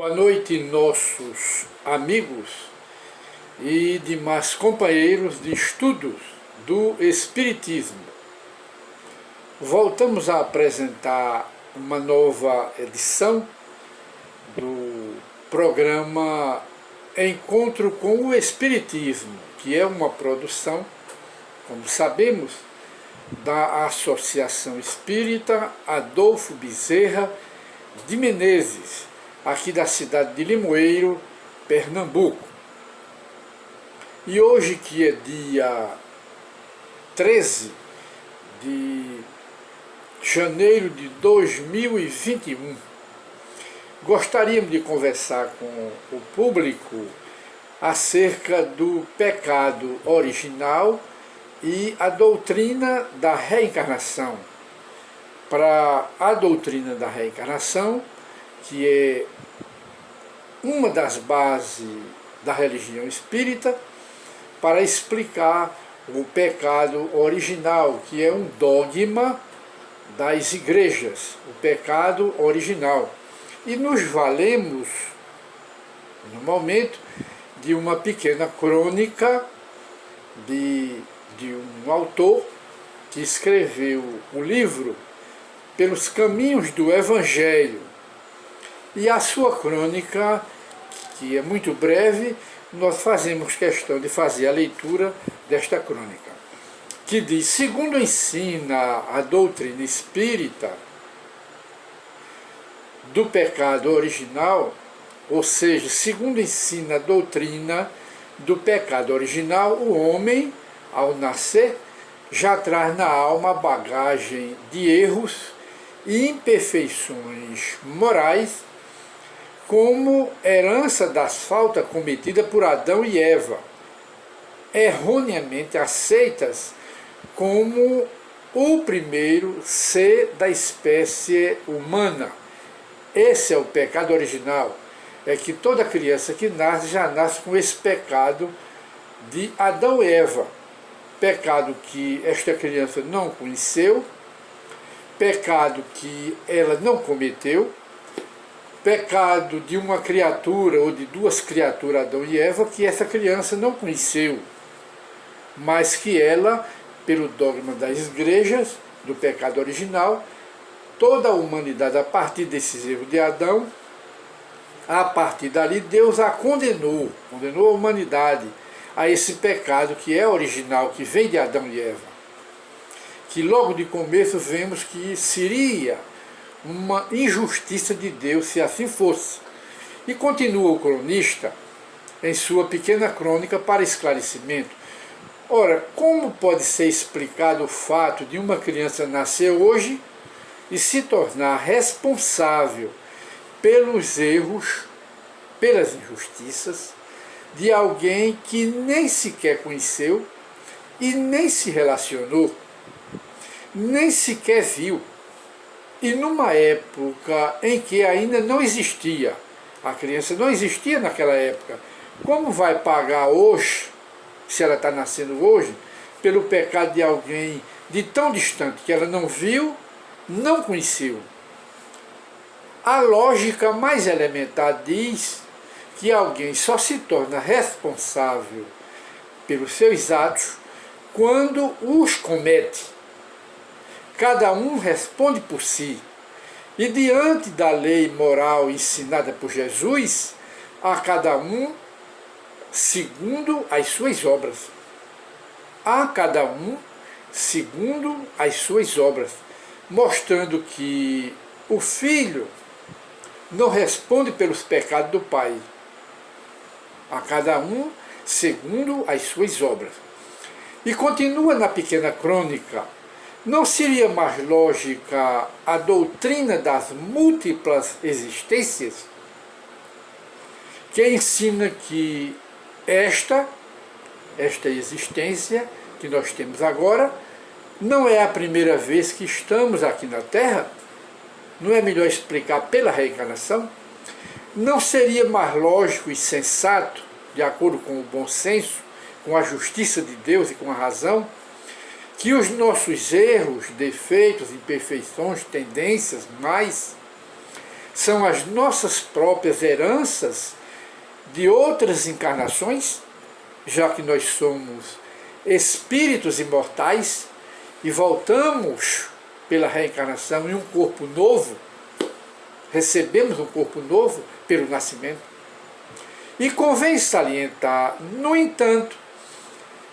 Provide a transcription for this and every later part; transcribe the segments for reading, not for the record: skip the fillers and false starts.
Boa noite, nossos amigos e demais companheiros de estudos do Espiritismo. Voltamos a apresentar uma nova edição do programa Encontro com o Espiritismo, que é uma produção, como sabemos, da Associação Espírita Adolfo Bezerra de Menezes, aqui da cidade de Limoeiro, Pernambuco. E hoje, que é dia 13 de janeiro de 2021, gostaríamos de conversar com o público acerca do pecado original e a doutrina da reencarnação. Para a doutrina da reencarnação, que é uma das bases da religião espírita, para explicar o pecado original, que é um dogma das igrejas, o pecado original. E nos valemos, no momento, de uma pequena crônica de um autor que escreveu o livro Pelos Caminhos do Evangelho. E a sua crônica, que é muito breve, nós fazemos questão de fazer a leitura desta crônica, que diz: segundo ensina a doutrina espírita do pecado original, ou seja, segundo ensina a doutrina do pecado original, o homem, ao nascer, já traz na alma a bagagem de erros e imperfeições morais, como herança das faltas cometidas por Adão e Eva, erroneamente aceitas como o primeiro ser da espécie humana. Esse é o pecado original, é que toda criança que nasce já nasce com esse pecado de Adão e Eva, pecado que esta criança não conheceu, pecado que ela não cometeu, pecado de uma criatura ou de duas criaturas, Adão e Eva, que essa criança não conheceu, mas que ela, pelo dogma das igrejas, do pecado original, toda a humanidade, a partir desses erros de Adão, a partir dali Deus a condenou a humanidade a esse pecado que é original, que vem de Adão e Eva, que logo de começo vemos que seria uma injustiça de Deus se assim fosse. E continua o cronista em sua pequena crônica para esclarecimento. Ora, como pode ser explicado o fato de uma criança nascer hoje e se tornar responsável pelos erros, pelas injustiças de alguém que nem sequer conheceu e nem se relacionou, nem sequer viu? E numa época em que ainda não existia, a criança não existia naquela época, como vai pagar hoje, se ela está nascendo hoje, pelo pecado de alguém de tão distante que ela não viu, não conheceu? A lógica mais elementar diz que alguém só se torna responsável pelos seus atos quando os comete. Cada um responde por si. E diante da lei moral ensinada por Jesus, a cada um segundo as suas obras. A cada um segundo as suas obras. Mostrando que o filho não responde pelos pecados do pai. A cada um segundo as suas obras. E continua na pequena crônica: não seria mais lógica a doutrina das múltiplas existências, que ensina que esta existência que nós temos agora não é a primeira vez que estamos aqui na Terra? Não é melhor explicar pela reencarnação? Não seria mais lógico e sensato, de acordo com o bom senso, com a justiça de Deus e com a razão, que os nossos erros, defeitos, imperfeições, tendências, mais, são as nossas próprias heranças de outras encarnações, já que nós somos espíritos imortais e voltamos pela reencarnação em um corpo novo, recebemos um corpo novo pelo nascimento. E convém salientar, no entanto,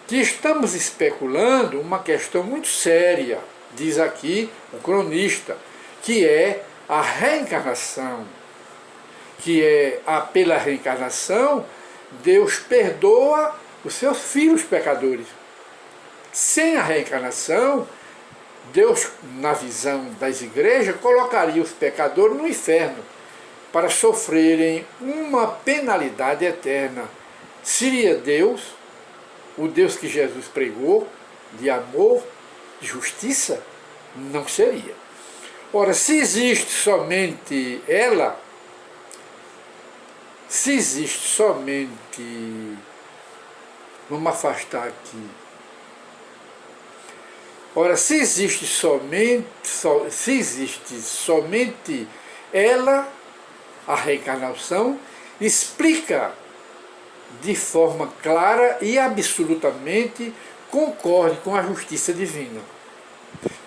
que estamos especulando uma questão muito séria, diz aqui o cronista, que é a reencarnação, que é pela reencarnação, Deus perdoa os seus filhos pecadores. Sem a reencarnação, Deus, na visão das igrejas, colocaria os pecadores no inferno para sofrerem uma penalidade eterna. Seria Deus, o Deus que Jesus pregou, de amor, de justiça? Não seria. Ora, se existe somente ela, se existe somente, vamos afastar aqui, ora, se existe somente ela, a reencarnação, explica de forma clara e absolutamente concorde com a justiça divina.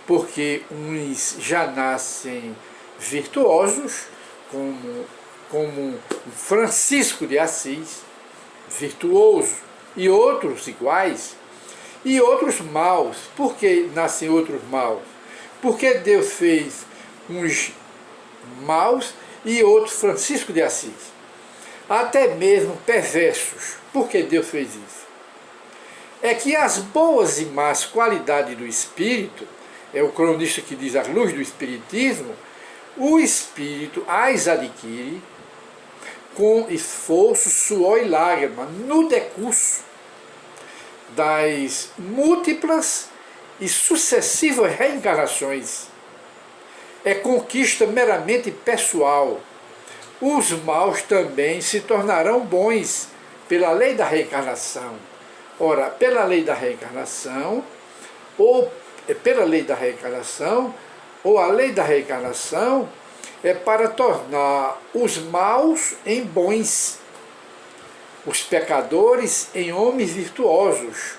Porque uns já nascem virtuosos, como Francisco de Assis, virtuoso, e outros iguais, e outros maus. Por que nascem outros maus? Porque Deus fez uns maus e outros Francisco de Assis, até mesmo perversos. Por que Deus fez isso? É que as boas e más qualidades do espírito, é o cronista que diz a luz do espiritismo, o espírito as adquire com esforço, suor e lágrima, no decurso das múltiplas e sucessivas reencarnações. É conquista meramente pessoal. Os maus também se tornarão bons pela lei da reencarnação. Ora, pela lei da reencarnação, ou a lei da reencarnação é para tornar os maus em bons, os pecadores em homens virtuosos.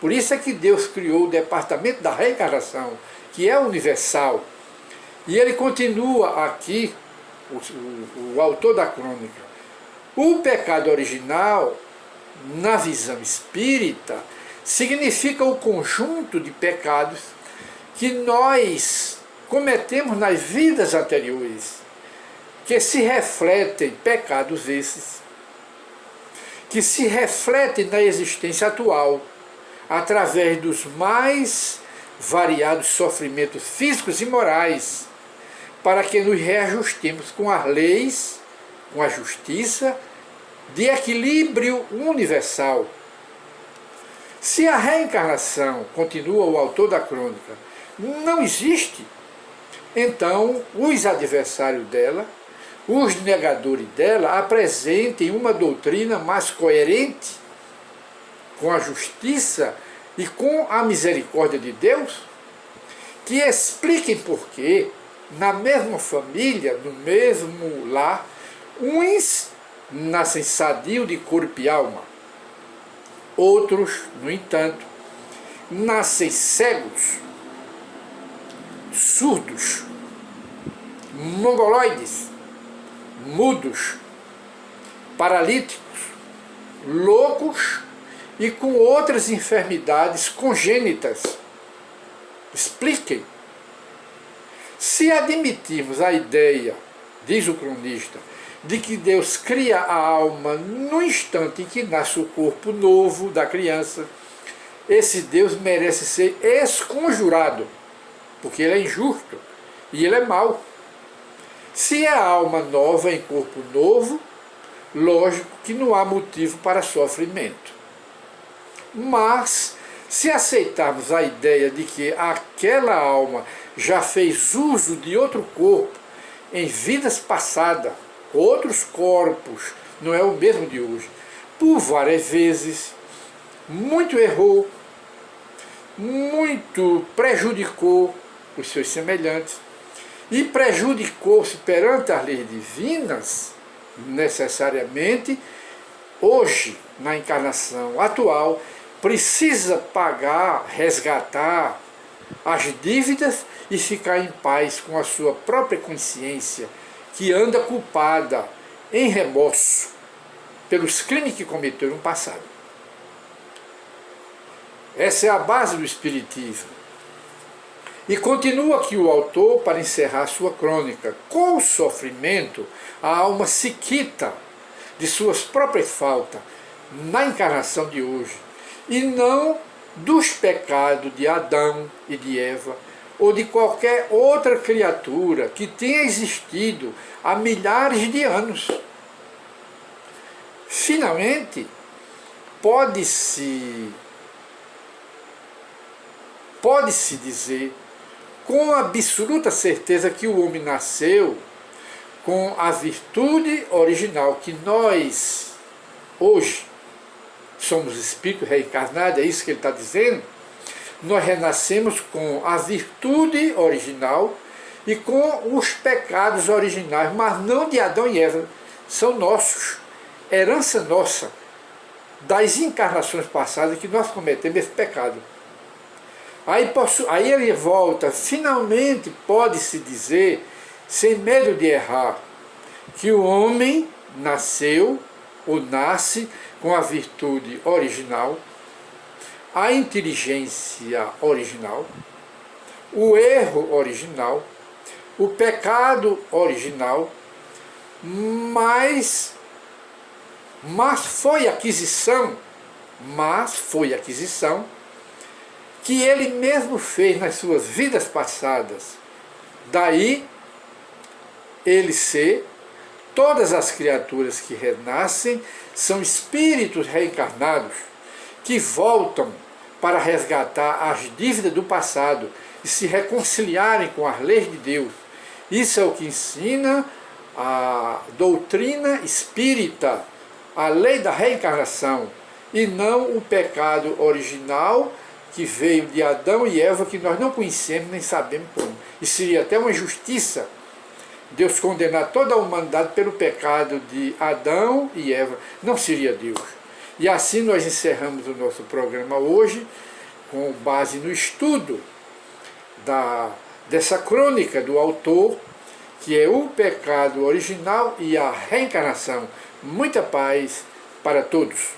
Por isso é que Deus criou o departamento da reencarnação, que é universal. E ele continua aqui, o autor da crônica. O pecado original, na visão espírita, significa o conjunto de pecados que nós cometemos nas vidas anteriores, que se refletem, pecados esses, que se refletem na existência atual, através dos mais variados sofrimentos físicos e morais, para que nos reajustemos com as leis, com a justiça, de equilíbrio universal. Se a reencarnação, continua o autor da crônica, não existe, então os adversários dela, os negadores dela, apresentem uma doutrina mais coerente com a justiça e com a misericórdia de Deus, que expliquem por que, na mesma família, no mesmo lar, uns nascem sadios de corpo e alma, outros, no entanto, nascem cegos, surdos, mongoloides, mudos, paralíticos, loucos e com outras enfermidades congênitas. Expliquem. Se admitirmos a ideia, diz o cronista, de que Deus cria a alma no instante em que nasce o corpo novo da criança, esse Deus merece ser esconjurado, porque ele é injusto e ele é mau. Se é alma nova em corpo novo, lógico que não há motivo para sofrimento. Mas, se aceitarmos a ideia de que aquela alma já fez uso de outro corpo em vidas passadas, outros corpos, não é o mesmo de hoje, por várias vezes, muito errou, muito prejudicou os seus semelhantes, e prejudicou-se perante as leis divinas, necessariamente, hoje, na encarnação atual, precisa pagar, resgatar as dívidas e ficar em paz com a sua própria consciência, que anda culpada, em remorso, pelos crimes que cometeu no passado. Essa é a base do Espiritismo. E continua aqui o autor para encerrar sua crônica. Com o sofrimento, a alma se quita de suas próprias faltas na encarnação de hoje, e não dos pecados de Adão e de Eva, ou de qualquer outra criatura que tenha existido há milhares de anos. Finalmente, pode-se dizer com absoluta certeza que o homem nasceu com a virtude original, que nós, hoje, somos espíritos reencarnados, é isso que ele está dizendo. Nós renascemos com a virtude original e com os pecados originais, mas não de Adão e Eva, são nossos, herança nossa, das encarnações passadas que nós cometemos esse pecado. Aí ele volta, finalmente pode-se dizer, sem medo de errar, que o homem nasceu ou nasce com a virtude original, a inteligência original, o erro original, o pecado original, mas foi aquisição que ele mesmo fez nas suas vidas passadas. Daí ele ser, todas as criaturas que renascem são espíritos reencarnados que voltam para resgatar as dívidas do passado e se reconciliarem com as leis de Deus. Isso é o que ensina a doutrina espírita, a lei da reencarnação, e não o pecado original que veio de Adão e Eva, que nós não conhecemos nem sabemos como. E seria até uma injustiça Deus condenar toda a humanidade pelo pecado de Adão e Eva. Não seria Deus. E assim nós encerramos o nosso programa hoje, com base no estudo dessa crônica do autor, que é o pecado original e a reencarnação. Muita paz para todos.